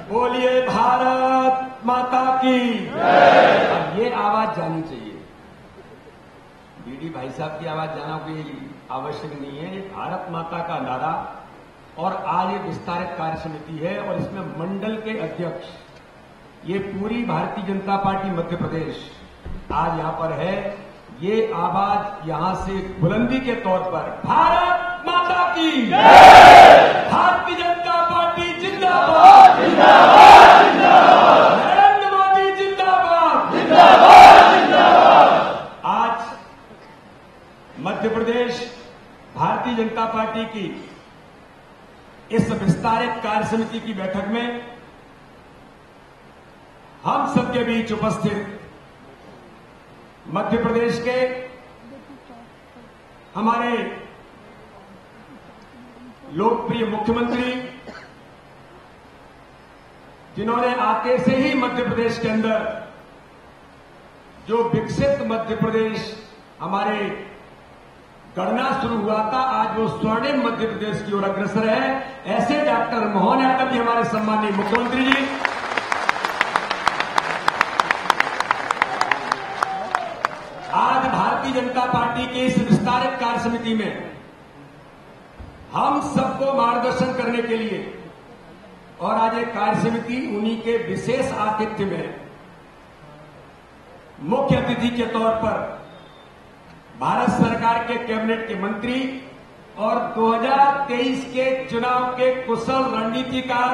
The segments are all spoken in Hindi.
बोलिए भारत माता की जय। ये आवाज जानी चाहिए। बीडी भाई साहब की आवाज जाना कोई आवश्यक नहीं है। ये भारत माता का नारा और आज ये विस्तारित कार्य समिति है और इसमें मंडल के अध्यक्ष, ये पूरी भारतीय जनता पार्टी मध्य प्रदेश आज यहां पर है। ये आवाज यहां से बुलंदी के तौर पर भारत माता की जय, भारतीय जनता पार्टी जिंदाबाद, जिंदाबाद, जिंदाबाद, नरेंद्र मोदी जिंदाबाद, जिंदाबाद, जिंदाबाद। आज मध्य प्रदेश भारतीय जनता पार्टी की इस विस्तारित कार्य समिति की बैठक में हम सबके बीच उपस्थित मध्य प्रदेश के हमारे लोकप्रिय मुख्यमंत्री, जिन्होंने आते से ही मध्य प्रदेश के अंदर जो विकसित मध्य प्रदेश हमारे गणना शुरू हुआ था, आज वो स्वर्णिम मध्य प्रदेश की ओर अग्रसर है। ऐसे डॉक्टर मोहन यादव जी हमारे सम्मानीय मुख्यमंत्री जी, आज भारतीय जनता पार्टी के इस विस्तारित कार्य समिति में हम सबको मार्गदर्शन करने के लिए और आज एक कार्य समिति उन्हीं के विशेष आतिथ्य में मुख्य अतिथि के तौर पर भारत सरकार के कैबिनेट के मंत्री और 2023 के चुनाव के कुशल रणनीतिकार,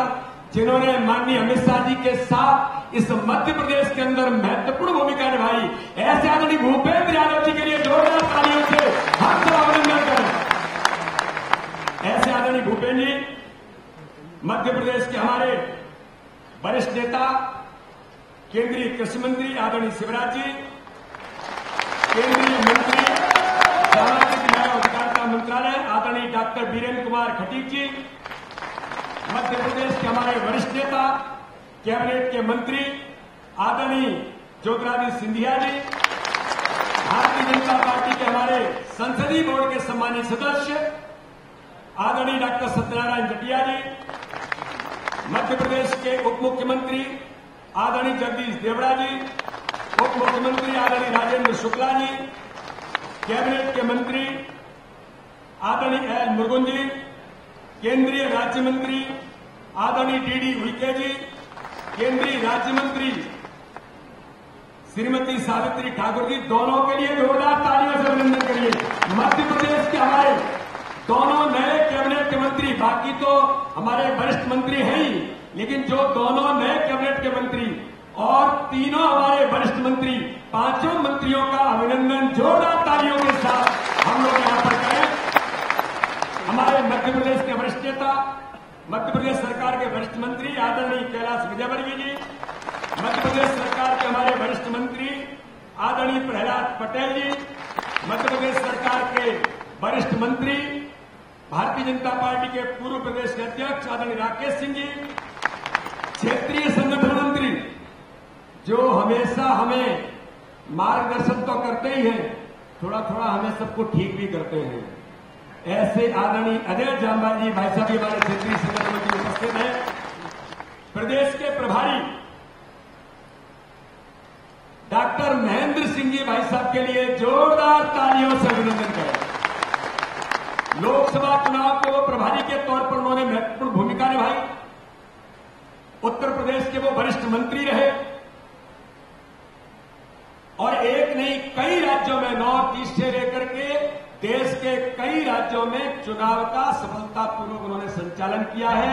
जिन्होंने माननीय अमित शाह जी के साथ इस मध्य प्रदेश के अंदर महत्वपूर्ण भूमिका निभाई, ऐसे आदरणीय भूपेंद्र यादव जी के लिए जोरदार तालियों से हम सब अभिनंदन करें। ऐसे आदरणीय भूपेंद्र जी मध्य प्रदेश के हमारे वरिष्ठ नेता, केंद्रीय कृषि मंत्री आदरणीय शिवराज जी, केंद्रीय मंत्री सामाजिक न्याय और अधिकारिता मंत्रालय आदरणीय डॉक्टर वीरेंद्र कुमार खटीक जी, मध्य प्रदेश के हमारे वरिष्ठ नेता, कैबिनेट के मंत्री आदरणीय ज्योतिरादित्य सिंधिया जी, भारतीय जनता पार्टी के हमारे संसदीय बोर्ड के सम्मानित सदस्य आदरणीय डॉक्टर सत्यनारायण जटिया जी, मध्य प्रदेश के उप मुख्यमंत्री आदरणीय जगदीश देवड़ा जी, उप मुख्यमंत्री आदरणीय राजेंद्र शुक्ला जी, कैबिनेट के मंत्री आदरणीय एल मुरुगन जी, केंद्रीय राज्य मंत्री आदरणीय डीडी उइके जी, केंद्रीय राज्य मंत्री श्रीमती सावित्री ठाकुर जी, दोनों के लिए जोरदार तालियों से अभिनंदन करिए। मध्य प्रदेश के हमारे दोनों नए कैबिनेट के मंत्री, बाकी तो हमारे वरिष्ठ मंत्री हैं ही, लेकिन जो दोनों नए कैबिनेट के मंत्री और तीनों हमारे वरिष्ठ मंत्री, पांचों मंत्रियों का अभिनंदन जोरदार तालियों के साथ हम लोग यहां पर करें। हमारे मध्य प्रदेश के वरिष्ठ नेता, मध्य प्रदेश सरकार के वरिष्ठ मंत्री आदरणीय कैलाश विजयवर्गीय जी, मध्य प्रदेश सरकार के हमारे वरिष्ठ मंत्री आदरणीय प्रहलाद पटेल जी, मध्य प्रदेश सरकार के वरिष्ठ मंत्री भारतीय जनता पार्टी के पूर्व प्रदेश के अध्यक्ष आदरणीय राकेश सिंह जी, क्षेत्रीय संगठन मंत्री जो हमेशा हमें मार्गदर्शन तो करते ही हैं, थोड़ा थोड़ा हमें सबको ठीक भी करते हैं, ऐसे आदरणीय अजय जामवाल जी भाई साहब हमारे क्षेत्रीय संगठन मंत्री उपस्थित हैं। प्रदेश के प्रभारी डॉक्टर महेंद्र सिंह जी भाई साहब के लिए जोरदार तालियों से अभिनंदन करें। लोकसभा चुनाव को प्रभारी के तौर पर उन्होंने महत्वपूर्ण भूमिका निभाई। उत्तर प्रदेश के वो वरिष्ठ मंत्री रहे और एक नहीं कई राज्यों में, नॉर्थ ईस्ट से लेकर के देश के कई राज्यों में चुनाव का सफलतापूर्वक उन्होंने संचालन किया है।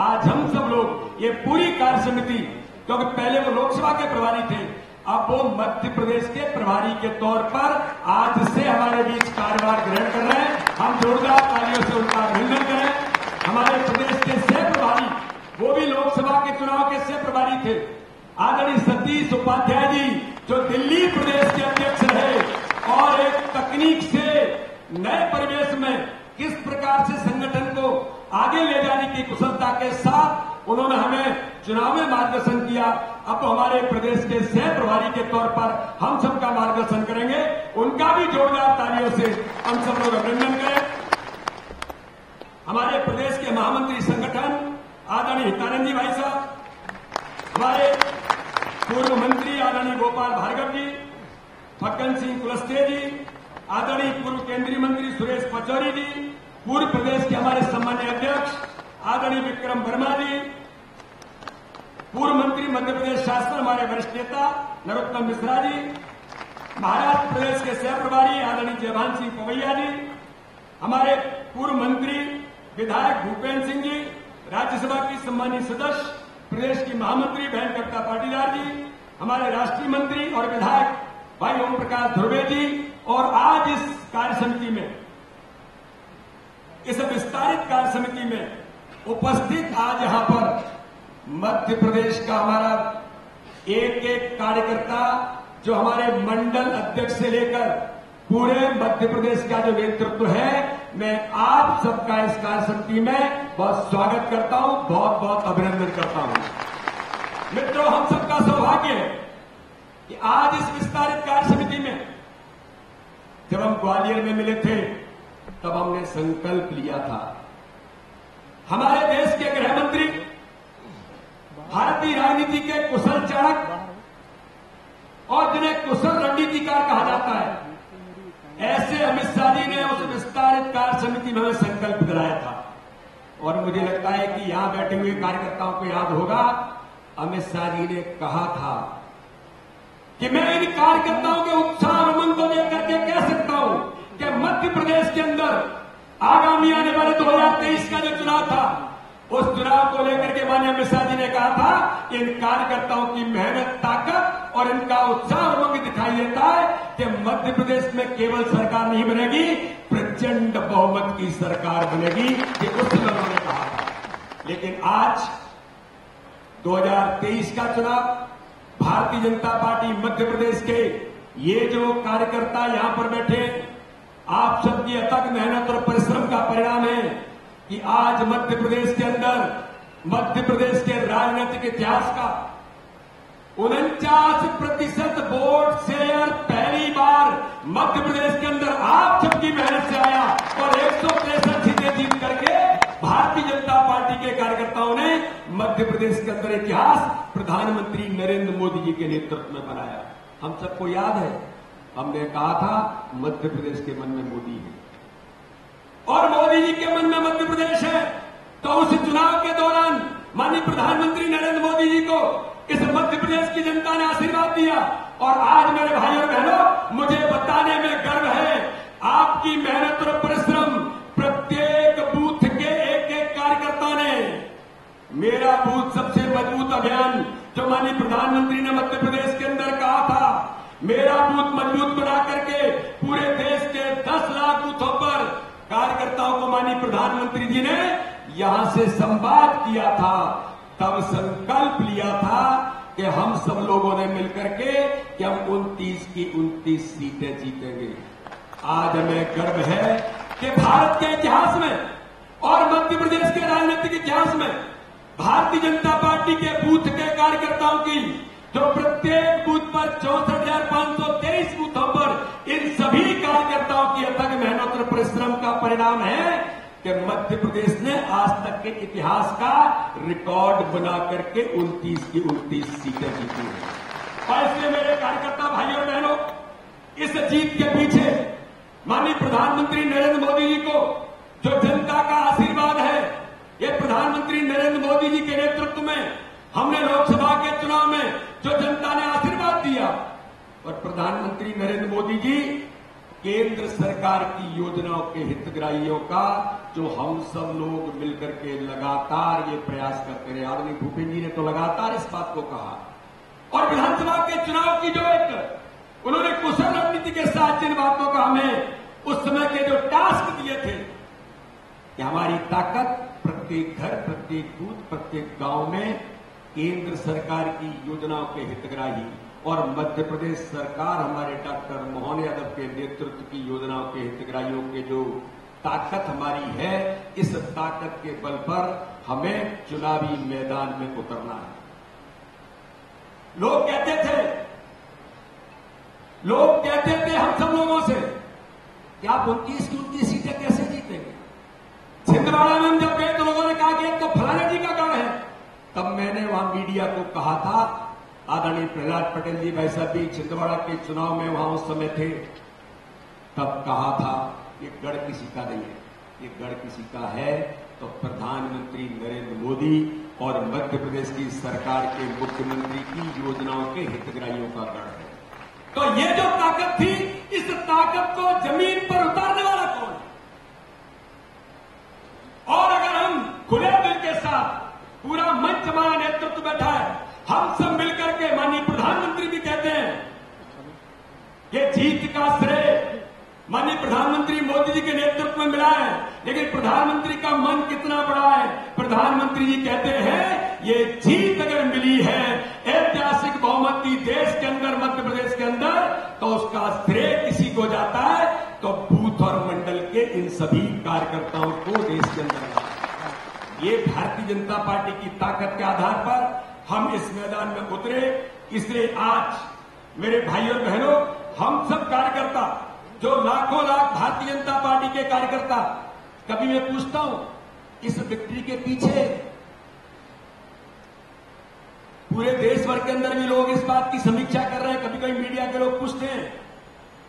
आज हम सब लोग ये पूरी कार्य समिति, क्योंकि पहले वो लोकसभा के प्रभारी थे, अब वो मध्य प्रदेश के प्रभारी के तौर पर आज से हमारे बीच कार्यभार ग्रहण कर रहे हैं। हम जोरदार तालियों से उनका अभिनंदन करें। हमारे प्रदेश के सह प्रभारी, वो भी लोकसभा के चुनाव के सह प्रभारी थे, आदरणीय सतीश उपाध्याय जी, जो दिल्ली प्रदेश के अध्यक्ष रहे और एक तकनीक से नए परिवेश में किस प्रकार से संगठन को आगे ले जाने की कुशलता के साथ उन्होंने हमें चुनाव में मार्गदर्शन किया। अब हमारे प्रदेश के सह प्रभारी के तौर पर हम सबका मार्गदर्शन करेंगे, उनका भी जोरदार तालियों से हम सब लोग अभिनंदन करें। हमारे प्रदेश के महामंत्री संगठन आदरणीय हितानंद जी भाई साहब, हमारे पूर्व मंत्री आदरणीय गोपाल भार्गव जी, फग्गन सिंह कुलस्ते जी, आदरणीय पूर्व केंद्रीय मंत्री सुरेश पचौरी जी, पूर्व प्रदेश के हमारे सम्मान्य अध्यक्ष आदरणीय विक्रम वर्मा जी, पूर्व मंत्री मध्य प्रदेश शासन हमारे वरिष्ठ नेता नरोत्तम मिश्रा जी, महाराष्ट्र प्रदेश के सह प्रभारी आदरणीय जयभान सिंह पवैया जी, हमारे पूर्व मंत्री विधायक भूपेन्द्र सिंह जी, राज्यसभा की सम्मानित सदस्य प्रदेश की महामंत्री बहन कविता पाटीदार जी, हमारे राष्ट्रीय मंत्री और विधायक भाई ओम प्रकाश ध्रुवे जी, और आज इस कार्य समिति में, इस विस्तारित कार्य समिति में उपस्थित आज यहां पर मध्य प्रदेश का हमारा एक एक कार्यकर्ता, जो हमारे मंडल अध्यक्ष से लेकर पूरे मध्य प्रदेश का जो नेतृत्व है, मैं आप सबका इस कार्य समिति में बहुत स्वागत करता हूं, बहुत बहुत अभिनंदन करता हूं। मित्रों, हम सबका सौभाग्य है कि आज इस विस्तारित कार्य समिति में जब हम ग्वालियर में मिले थे तब हमने संकल्प लिया था, हमारे देश के गृह मंत्री, भारतीय राजनीति के कुशल चाणक्य और जिन्हें कुशल रणनीतिकार कहा जाता है, ऐसे अमित शाह जी ने उस विस्तारित कार्य समिति में हमें संकल्प दिलाया था। और मुझे लगता है कि यहां बैठे हुए कार्यकर्ताओं को याद होगा, अमित शाह जी ने कहा था कि मैं इन कार्यकर्ताओं के उत्साह और उमंग को देख करके कह सकता हूं कि मध्य प्रदेश के अंदर आगामी आने वाले 2023 का जो चुनाव था, उस चुनाव को लेकर के माननीय अमित शाह जी ने कहा था, इन कार्यकर्ताओं की मेहनत, ताकत और इनका उत्साह और उमंग दिखाई देता है कि मध्य प्रदेश में केवल सरकार नहीं बनेगी, प्रचंड बहुमत की सरकार बनेगी, ये उस समय उन्होंने कहा था। लेकिन आज 2023 का चुनाव, भारतीय जनता पार्टी मध्य प्रदेश के ये जो कार्यकर्ता यहां पर बैठे, आप सबकी अथक मेहनत और परिश्रम का परिणाम है कि आज मध्य प्रदेश के अंदर, मध्य प्रदेश के राजनीतिक इतिहास का 49% वोट शेयर पहली बार मध्य प्रदेश के अंदर आप सबकी मेहनत से आया और 163 सीटें जीत करके भारतीय जनता पार्टी के कार्यकर्ताओं ने मध्य प्रदेश के अंदर इतिहास प्रधानमंत्री नरेंद्र मोदी जी के नेतृत्व में बनाया। हम सबको याद है, हमने कहा था मध्य प्रदेश के मन में मोदी है और मोदी जी के मन में मध्य प्रदेश है। तो उस चुनाव के दौरान माननीय प्रधानमंत्री नरेंद्र मोदी जी को इस मध्य प्रदेश की जनता ने आशीर्वाद दिया। और आज मेरे भाई और बहनों, मुझे बताने में गर्व है, आपकी मेहनत और परिश्रम, प्रत्येक बूथ के एक एक कार्यकर्ता ने, मेरा बूथ सबसे मजबूत अभियान जो माननीय प्रधानमंत्री ने मध्य प्रदेश के अंदर कहा था, मेरा बूथ मजबूत बना करके पूरे देश के 10 लाख बूथों पर कार्यकर्ताओं को माननीय प्रधानमंत्री जी ने यहां से संवाद किया था। तब संकल्प लिया था कि हम सब लोगों ने मिलकर के कि हम 29 की 29 सीटें जीतेंगे। आज हमें गर्व है कि भारत के इतिहास में और मध्य प्रदेश के राजनीतिक इतिहास में भारतीय जनता पार्टी के बूथ के कार्यकर्ताओं की जो प्रत्येक बूथ पर 64,523 बूथों पर इन सभी कार्यकर्ताओं की अथक मेहनत और परिश्रम का परिणाम है कि मध्य प्रदेश ने आज तक के इतिहास का रिकॉर्ड बना करके 29 की 29 सीटें जीती हैं। और इसलिए मेरे कार्यकर्ता भाइयों और बहनों, इस जीत के पीछे माननीय प्रधानमंत्री नरेंद्र मोदी जी को जो जनता का आशीर्वाद है, ये प्रधानमंत्री नरेंद्र मोदी जी के नेतृत्व में हमने लोकसभा के चुनाव में जो जनता ने आशीर्वाद दिया, और प्रधानमंत्री नरेंद्र मोदी जी केंद्र सरकार की योजनाओं के हितग्राहियों का जो हम सब लोग मिलकर के लगातार ये प्रयास करते रहे। आदरणीय भूपेन्द्र जी ने तो लगातार इस बात को कहा, और विधानसभा के चुनाव की जो एक उन्होंने कुशल रणनीति के साथ जिन बातों का हमें उस समय के जो टास्क दिए थे कि हमारी ताकत प्रत्येक घर, प्रत्येक बूथ, प्रत्येक गांव में केंद्र सरकार की योजनाओं के हितग्राही और मध्य प्रदेश सरकार हमारे डॉक्टर मोहन यादव के नेतृत्व की योजनाओं के हितग्राहियों के जो ताकत हमारी है, इस ताकत के बल पर हमें चुनावी मैदान में उतरना है। लोग कहते थे हम सब लोगों से कि आप 29 की 29 सीटें कैसे जीतेंगे। छिंदवाड़ा में हम जब गए तो लोगों ने कहा कि एक तो फलाने जी का गढ़ है, तब मैंने वहां मीडिया को कहा था, आदरणीय प्रहलाद पटेल जी भाई साहब भी छिंदवाड़ा के चुनाव में वहां उस समय थे, तब कहा था ये गढ़ किसी का नहीं है, ये गढ़ किसी का है तो प्रधानमंत्री नरेंद्र मोदी और मध्य प्रदेश की सरकार के मुख्यमंत्री की योजनाओं के हितग्राहियों का गढ़ है। तो ये जो ताकत थी, इस ताकत को जमीन पर उतारने वाला कौन है? और अगर हम खुले दिल के साथ, पूरा मंच हमारा नेतृत्व बैठा है, हम सब मिलकर के, माननीय प्रधानमंत्री भी कहते हैं ये जीत का श्रेय माननीय प्रधानमंत्री मोदी जी के नेतृत्व में मिला है, लेकिन प्रधानमंत्री का मन कितना बड़ा है। प्रधानमंत्री जी कहते हैं ये जीत अगर मिली है ऐतिहासिक बहुमत की देश के अंदर, मध्य प्रदेश के अंदर, तो उसका श्रेय किसी को जाता है तो बूथ और मंडल के इन सभी कार्यकर्ताओं को देश के अंदर। ये भारतीय जनता पार्टी की ताकत के आधार पर हम इस मैदान में उतरे। इसलिए आज मेरे भाई और बहनों, हम सब कार्यकर्ता, जो लाखों लाख भारतीय जनता पार्टी के कार्यकर्ता, कभी मैं पूछता हूं इस विक्ट्री के पीछे पूरे देश भर के अंदर भी लोग इस बात की समीक्षा कर रहे हैं। कभी कभी मीडिया के लोग पूछते हैं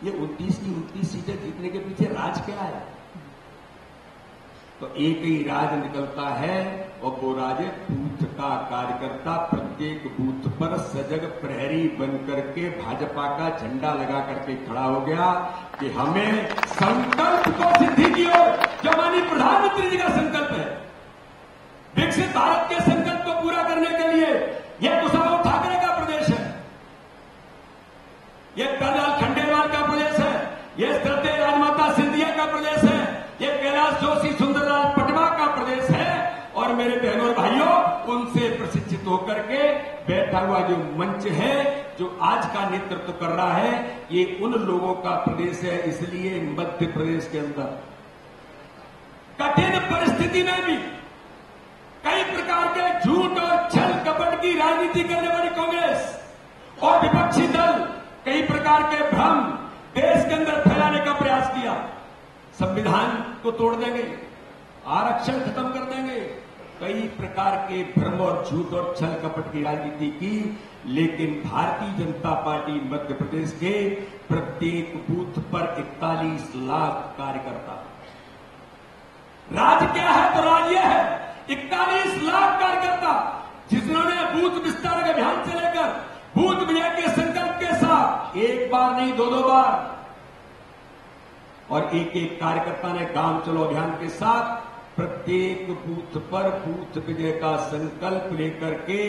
ये 29 की 29 सीटें जीतने के पीछे राज क्या है? तो एक ही राज निकलता है और वो राज बूथ का कार्यकर्ता प्रत्येक बूथ पर सजग प्रहरी बनकर के भाजपा का झंडा लगा करके खड़ा हो गया कि हमें संकल्प को सिद्धि की ओर, जो माननीय प्रधानमंत्री जी का संकल्प है, विकसित भारत के संकल्प को पूरा करने के लिए, यह उद्धव ठाकरे का प्रदेश है, यह कर्नल खंडेलवाल का प्रदेश है, यह श्रद्धेय राजमाता सिंधिया का प्रदेश है, यह कैलाश जोशी सुंदरलाल पटवा का प्रदेश है। और मेरे बहनों और भाइयों, उनसे प्रशिक्षित होकर के बैठा हुआ जो मंच है, जो आज का नेतृत्व कर रहा है, ये उन लोगों का प्रदेश है। इसलिए मध्य प्रदेश के अंदर कठिन परिस्थिति में भी कई प्रकार के झूठ और छल कपट की राजनीति करने वाली कांग्रेस और विपक्षी दल कई प्रकार के भ्रम देश के अंदर फैलाने का प्रयास किया। संविधान को तोड़ देंगे, आरक्षण खत्म कर देंगे, कई प्रकार के भ्रम और झूठ और छल कपट की राजनीति की, लेकिन भारतीय जनता पार्टी मध्य प्रदेश के प्रत्येक बूथ पर 41 लाख कार्यकर्ता। राज क्या है? तो राज यह है 41 लाख कार्यकर्ता जिन्होंने बूथ विस्तार अभियान से लेकर बूथ विजय के संकल्प के साथ एक बार नहीं 2-2 बार, और एक एक कार्यकर्ता ने गांव चलो अभियान के साथ प्रत्येक बूथ पर बूथ विजय का संकल्प लेकर के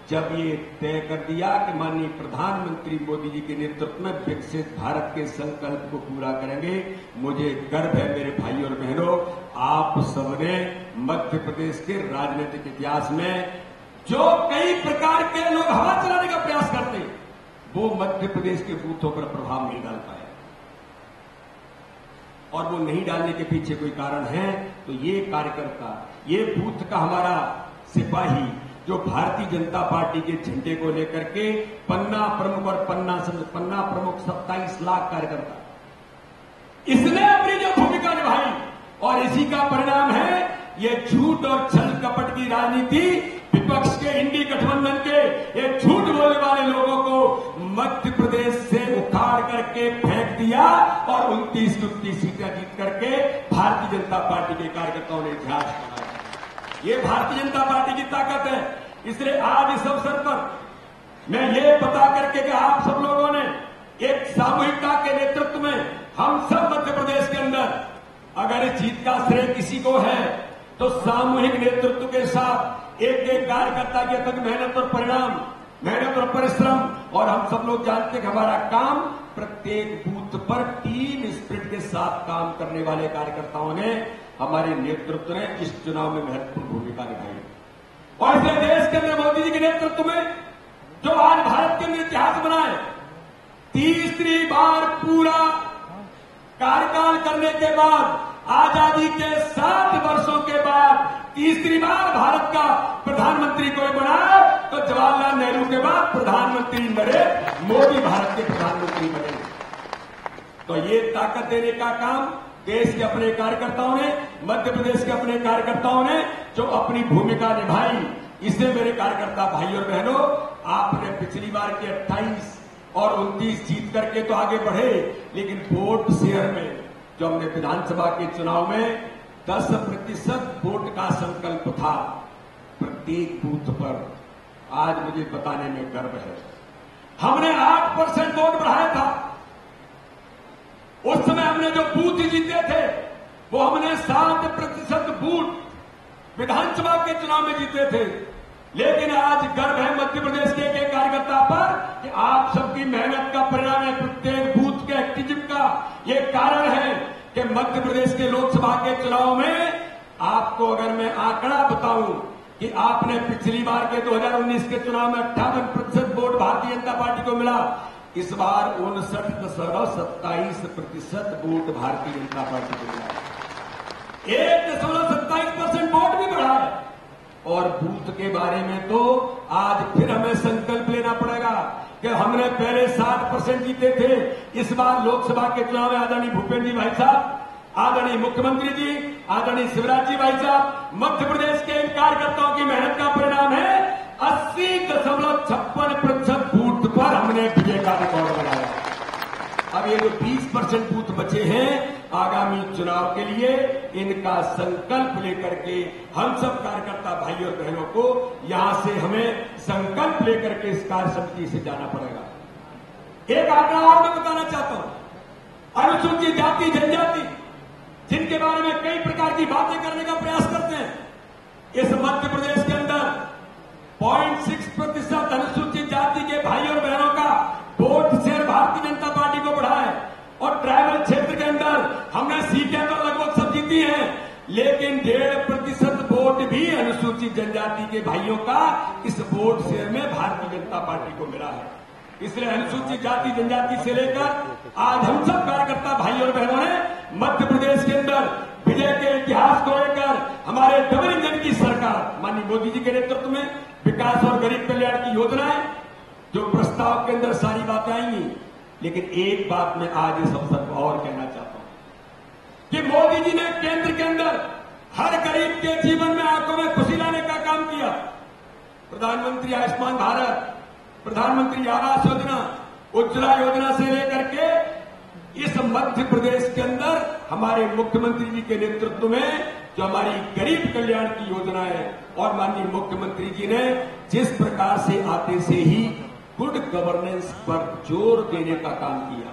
जब ये तय कर दिया कि माननीय प्रधानमंत्री मोदी जी के नेतृत्व में विकसित भारत के संकल्प को पूरा करेंगे, मुझे गर्व है मेरे भाई और बहनों, आप सबने मध्य प्रदेश के राजनीतिक इतिहास में जो कई प्रकार के लोग हवा चलाने का प्रयास करते हैं, वो मध्य प्रदेश के बूथों पर प्रभाव नहीं डाल पाए। और वो नहीं डालने के पीछे कोई कारण है तो ये कार्यकर्ता, ये बूथ का हमारा सिपाही, जो भारतीय जनता पार्टी के झंडे को लेकर के पन्ना प्रमुख और पन्ना प्रमुख 27 लाख कार्यकर्ता, इसने अपनी जो भूमिका निभाई, और इसी का परिणाम है ये झूठ और छल कपट की राजनीति, विपक्ष के इंडी गठबंधन के ये झूठ बोलने वाले लोगों को मध्य प्रदेश से उखाड़ करके फेंक दिया और 29 सीटें जीत करके भारतीय जनता पार्टी के कार्यकर्ताओं ने इतिहास बनाया। ये भारतीय जनता पार्टी की ताकत है। इसलिए आज इस अवसर पर मैं ये बता करके कि आप सब लोगों ने एक सामूहिकता के नेतृत्व में, हम सब मध्य प्रदेश के अंदर अगर इस जीत का श्रेय किसी को है तो सामूहिक नेतृत्व के साथ एक एक कार्यकर्ता की अथक मेहनत और परिणाम, मेहनत और परिश्रम, और हम सब लोग जानते हैं कि हमारा काम प्रत्येक बूथ पर टीम स्पिरिट के साथ काम करने वाले कार्यकर्ताओं ने, हमारे नेतृत्व ने इस चुनाव में महत्वपूर्ण भूमिका निभाई। और इसलिए देश के अंदर मोदी जी के नेतृत्व में जो आज भारत के अंदर इतिहास बना है, तीसरी बार पूरा कार्यकाल करने के बाद, आजादी के 60 वर्षों के बाद तीसरी बार भारत का प्रधानमंत्री कोई बना तो जवाहरलाल नेहरू के बाद प्रधानमंत्री नरेंद्र मोदी भारत के प्रधानमंत्री बने। तो ये ताकत देने का काम देश के अपने कार्यकर्ताओं ने, मध्य प्रदेश के अपने कार्यकर्ताओं ने जो अपनी भूमिका निभाई, इसलिए मेरे कार्यकर्ता भाई और बहनों, आपने पिछली बार के 28 और 29 जीत करके तो आगे बढ़े, लेकिन वोट शेयर में जो हमने विधानसभा के चुनाव में 10% वोट का संकल्प था प्रत्येक बूथ पर, आज मुझे बताने में गर्व है हमने 8% वोट बढ़ाया था। उस समय हमने जो बूथ जीते थे वो हमने 60% बूथ विधानसभा के चुनाव में जीते थे। लेकिन आज गर्व है मध्य प्रदेश के एक कार्यकर्ता पर कि आप सबकी मेहनत का परिणाम है, प्रत्येक बूथ के एक्टिविज्म का ये कारण है कि मध्य प्रदेश के लोकसभा के चुनाव में आपको अगर मैं आंकड़ा बताऊं कि आपने पिछली बार के 2019 के चुनाव में 58% वोट भारतीय जनता पार्टी को मिला, इस बार 59.27% वोट भारतीय जनता पार्टी को मिला, 1.27% वोट भी बढ़ा है। और बूथ के बारे में तो आज फिर हमें संकल्प लेना पड़ेगा कि हमने पहले 60% जीते थे, इस बार लोकसभा के चुनाव में आदरणीय भूपेंद्र जी भाई साहब, आदरणीय मुख्यमंत्री जी, आदरणीय शिवराज जी भाई साहब, मध्य प्रदेश के इन कार्यकर्ताओं की मेहनत का परिणाम है 80.56% बूथ पर हमने विजय का रिकॉर्ड बनाया। अब ये जो 20% बूथ बचे हैं, आगामी चुनाव के लिए इनका संकल्प लेकर के हम सब कार्यकर्ता भाई और बहनों को यहां से हमें संकल्प लेकर के इस कार्य समिति से जाना पड़ेगा। एक आंकड़ा और मैं बताना चाहता हूं, अनुसूचित जाति जनजाति जिनके बारे में कई प्रकार की बातें करने का प्रयास करते हैं, इस मध्य प्रदेश के अंदर 0.6% अनुसूचित जाति के भाई और बहनों का vote share Bharatiya Janata party को बढ़ा है। और ट्राइबल क्षेत्र के अंदर हमने सीटें तो लगभग सब जीती हैं, लेकिन 1.5% वोट भी अनुसूचित जनजाति के भाइयों का इस वोट शेयर में भारतीय जनता पार्टी को मिला है। इसलिए अनुसूचित जाति जनजाति से लेकर आज हम सब कार्यकर्ता भाई और बहनों ने मध्य प्रदेश के अंदर विजय के इतिहास को लेकर हमारे डबल इंजन की सरकार माननीय मोदी जी के नेतृत्व में विकास और गरीब कल्याण की योजनाएं जो प्रस्ताव के अंदर सारी बातें आएंगी, लेकिन एक बात मैं आज इस अवसर पर और कहना चाहता हूं कि मोदी जी ने केंद्र के अंदर हर गरीब के जीवन में आंखों में खुशी लाने का काम किया। प्रधानमंत्री आयुष्मान भारत, प्रधानमंत्री आवास योजना, उज्ज्वला योजना से लेकर के इस मध्य प्रदेश के अंदर हमारे मुख्यमंत्री जी के नेतृत्व में जो हमारी गरीब कल्याण की योजना है और माननीय मुख्यमंत्री जी ने जिस प्रकार से आते से ही गुड गवर्नेंस पर जोर देने का काम किया,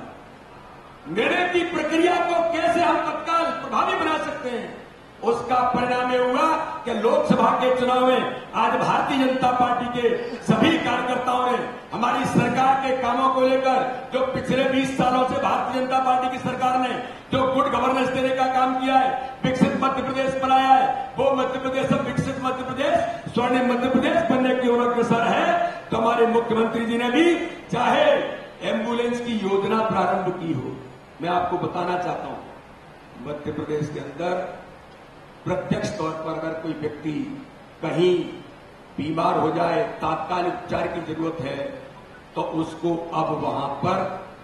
निर्णय की प्रक्रिया को कैसे हम तत्काल प्रभावी बना सकते हैं, उसका परिणाम यह हुआ कि लोकसभा के चुनाव में आज भारतीय जनता पार्टी के सभी कार्यकर्ताओं ने हमारी सरकार के कामों को लेकर जो पिछले 20 सालों से भारतीय जनता पार्टी की सरकार ने जो गुड गवर्नेंस देने का काम किया है, विकसित मध्य प्रदेश बनाया है, वो मध्य प्रदेश अब विकसित मध्य प्रदेश, स्वर्णिम मध्य प्रदेश बनने की ओर अग्रसर है। तो हमारे मुख्यमंत्री जी ने भी चाहे एम्बुलेंस की योजना प्रारंभ की हो, मैं आपको बताना चाहता हूं मध्य प्रदेश के अंदर प्रत्यक्ष तौर पर अगर कोई व्यक्ति कहीं बीमार हो जाए, तात्कालिक उपचार की जरूरत है, तो उसको अब वहां पर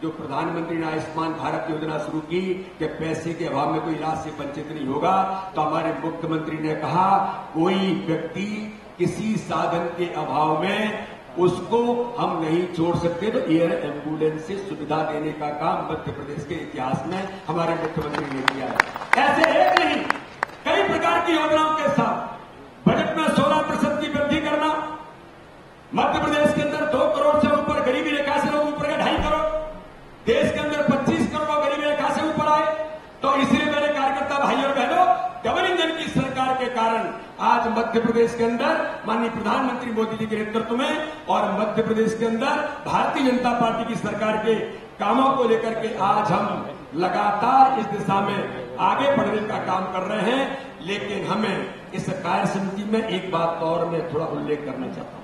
जो प्रधानमंत्री ने आयुष्मान भारत योजना शुरू की कि पैसे के अभाव में कोई इलाज से वंचित नहीं होगा, तो हमारे मुख्यमंत्री ने कहा कोई व्यक्ति किसी साधन के अभाव में उसको हम नहीं छोड़ सकते, तो एयर एम्बुलेंस से सुविधा देने का काम मध्य प्रदेश के इतिहास में हमारे मुख्यमंत्री ने किया है। ऐसे एक नहीं कई प्रकार की योजनाओं के साथ बजट में 16% की वृद्धि करना, मध्य प्रदेश के अंदर 2 करोड़ से ऊपर गरीबी रेखा से लोग ऊपर गए, 2.5 करोड़, देश के अंदर 25 करोड़ गरीबी रेखा से ऊपर आए। तो इसलिए मेरे कार्यकर्ता भाई और बहनों, डबल इंजन की सरकार के कारण आज मध्य प्रदेश के अंदर माननीय प्रधानमंत्री मोदी जी के नेतृत्व में और मध्य प्रदेश के अंदर भारतीय जनता पार्टी की सरकार के कामों को लेकर के आज हम लगातार इस दिशा में आगे बढ़ने का काम कर रहे हैं। लेकिन हमें इस कार्य समिति में एक बात और मैं थोड़ा उल्लेख करना चाहता हूं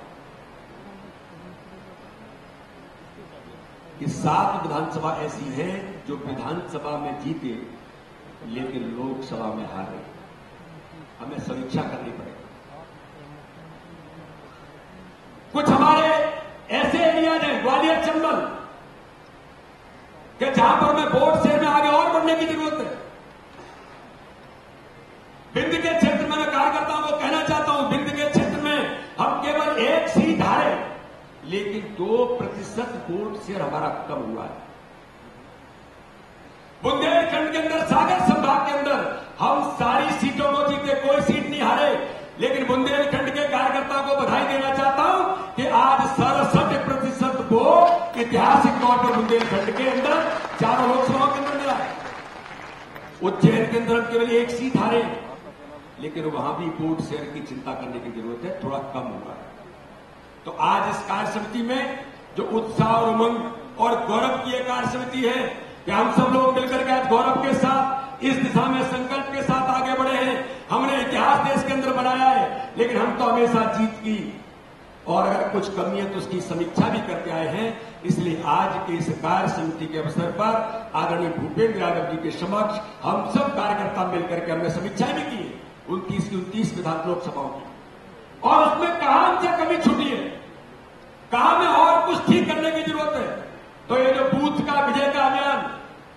कि 7 विधानसभा ऐसी हैं जो विधानसभा में जीते लेकिन लोकसभा में हारे, हमें समीक्षा करनी पड़ेगी। कुछ हमारे ऐसे एरियाज हैं, ग्वालियर चंबल कि जहां पर हमें वोट शेयर में आगे और बढ़ने की जरूरत है। बिंद के क्षेत्र में मैं कार्यकर्ताओं को कहना चाहता हूं, बिंद के क्षेत्र में हम लेकिन 2% वोट शेयर हमारा कम हुआ है। बुंदेलखंड के अंदर, सागर संभाग के अंदर हम सारी सीटों को जीते, कोई सीट नहीं हारे, लेकिन बुंदेलखंड के कार्यकर्ताओं को बधाई देना चाहता हूं कि आज 67% वोट ऐतिहासिक तौर पर बुंदेलखंड के अंदर चारों लोकसभा के अंदर मिला है। उज्जैन के अंदर केवल एक सीट हारे, लेकिन वहां भी वोट शेयर की चिंता करने की जरूरत है, थोड़ा कम हुआ है। तो आज इस कार्य समिति में जो उत्साह और उमंग और गौरव की एक कार्य समिति है कि हम सब लोग मिलकर के आज गौरव के साथ इस दिशा में संकल्प के साथ आगे बढ़े हैं। हमने इतिहास देश के अंदर बनाया है, लेकिन हम तो हमेशा जीत की और अगर कुछ कमी है तो उसकी समीक्षा भी करके आए हैं। इसलिए आज के इस कार्य समिति के अवसर पर आदरणीय भूपेंद्र यादव जी के समक्ष हम सब कार्यकर्ता मिलकर के हमने समीक्षाएं भी की 29 विधान लोकसभाओं की, और उसमें कहां हमसे कमी छूटी है, कहां में और कुछ ठीक करने की जरूरत है। तो ये जो बूथ का विजय का अभियान,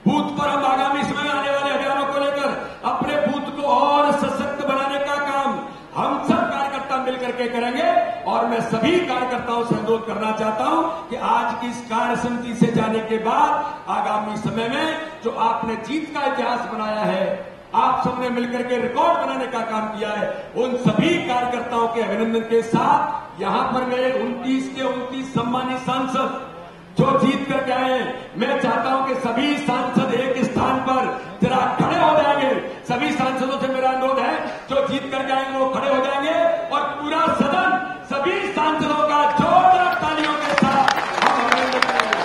बूथ पर हम आगामी समय में आने वाले अभियानों को लेकर अपने बूथ को और सशक्त बनाने का काम हम सब कार्यकर्ता मिलकर के करेंगे। और मैं सभी कार्यकर्ताओं से अनुरोध करना चाहता हूं कि आज की इस कार्य समिति से जाने के बाद आगामी समय में जो आपने जीत का इतिहास बनाया है, आप सबने मिलकर के रिकॉर्ड बनाने का काम किया है, उन सभी कार्यकर्ताओं के अभिनंदन के साथ यहां पर मेरे 29 के 29 सम्मानित सांसद जो जीत करके आए, मैं चाहता हूं कि सभी सांसद एक स्थान पर जरा खड़े हो जाएंगे। सभी सांसदों से मेरा अनुरोध है जो जीत करके आएंगे वो खड़े हो जाएंगे और पूरा सदन सभी सांसदों का जोरदार तालियों के साथ हम अभिनंदन करेंगे।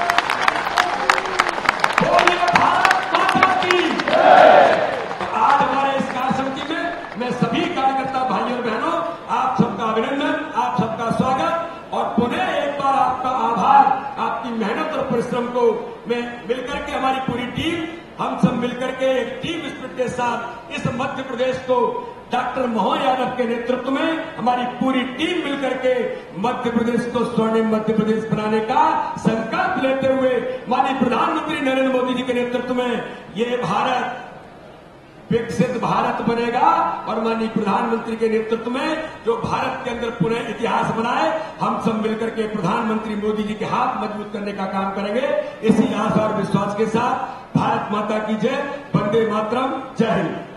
बोलिए भारत माता की। आज हमारे इस कार्य समिति में मैं सभी कार्यकर्ता भाइयों और बहनों, आप सबका अभिनंदन, आप सबका स्वागत और पुनः एक बार आपका आभार। आपकी मेहनत और परिश्रम को मैं मिलकर के हमारी पूरी टीम, हम सब मिलकर के एक टीम स्पिरिट के साथ इस मध्य प्रदेश को डॉक्टर मोहन यादव के नेतृत्व में हमारी पूरी टीम मिलकर के मध्य प्रदेश को स्वर्णिम मध्य प्रदेश बनाने का संकल्प लेते हुए माननीय प्रधानमंत्री नरेंद्र मोदी जी के नेतृत्व में ये भारत विकसित भारत बनेगा और माननीय प्रधानमंत्री के नेतृत्व में जो भारत के अंदर पुनः इतिहास बनाए, हम सब मिलकर के प्रधानमंत्री मोदी जी के हाथ मजबूत करने का काम करेंगे। इसी आशा और विश्वास के साथ भारत माता की जय, वंदे मातरम, जय हिंद।